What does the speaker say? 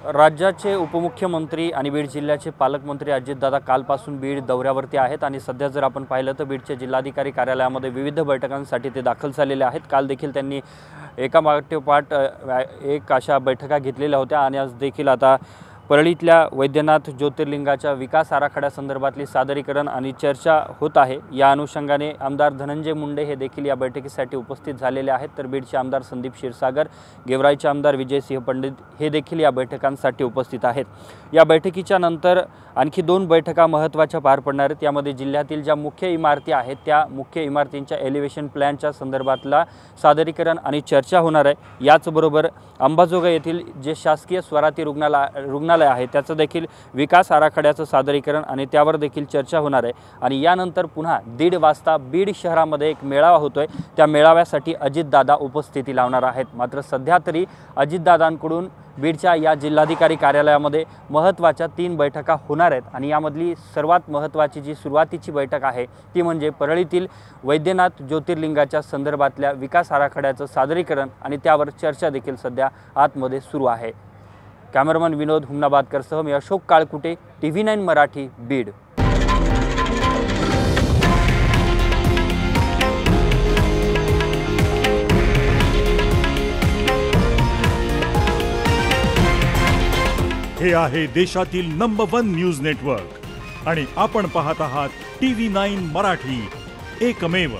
राज्याचे उपमुख्यमंत्री आणि बीड जिल्ह्याचे पालकमंत्री अजितदादा कालपासून बीड दौऱ्यावरती आहेत आणि सध्या जर आपण पाहिलं तर बीडच्या जिल्हाधिकारी कार्यालयामध्ये विविध बैठकांसाठी ते दाखल झालेले आहेत। काल देखील त्यांनी एका पाठोपाठ एक अशा बैठका घेतलेल्या होत्या आणि आज देखील आता परळीतल्या वैद्यनाथ ज्योतिर्लिंगाच्या विकास आराखड्यासंदर्भातली सादरीकरण आणि चर्चा होत आहे। या अनुषंगाने आमदार धनंजय मुंडे हे देखील या बैठकीसाठी उपस्थित झालेले आहेत, तर बीडचे आमदार संदीप क्षीरसागर, गेवराईचे आमदार विजयसिंह पंडित हे देखील या बैठकांसाठी उपस्थित आहेत। या बैठकीच्या नंतर आणखी 2 बैठका महत्त्वाच्या पार पडणार आहेत। यामध्ये जिल्ह्यातील ज्या मुख्य इमारती आहेत त्या मुख्य इमारतींच्या एलिव्हेशन प्लॅनच्या संदर्भातला सादरीकरण आणि चर्चा होणार आहे। याचबरोबर अंबाजोगाई येथील जे शासकीय स्वराती रुग्णालय आहे त्याचं देखील विकास आराखड्याचं सादरीकरण आणि त्यावर देखील चर्चा होणार आहे। आणि यानंतर पुन्हा 1:30 वाजता बीड शहरामध्ये एक मेळावा होतोय, त्या मेळाव्यासाठी अजितदादा उपस्थिती लावणार आहेत। मात्र सध्या तरी अजितदादांकडून बीडच्या या जिल्हाधिकारी कार्यालयामध्ये महत्त्वाच्या 3 बैठका होणार आहेत आणि यामधली सर्वात महत्त्वाची जी सुरुवातीची बैठक आहे ती म्हणजे परळीतील वैद्यनाथ ज्योतिर्लिंगाच्या संदर्भातल्या विकास आराखड्याचं सादरीकरण आणि त्यावर चर्चा देखील सध्या आतमध्ये सुरू आहे। कॅमेरामन विनोद हुमनाबादकरसह मी अशोक काळकुटे, TV9 मराठी, बीड। हे आहे देशातील नंबर 1 न्यूज नेटवर्क आणि आपण पाहत आहात TV9 मराठी, एकमेव।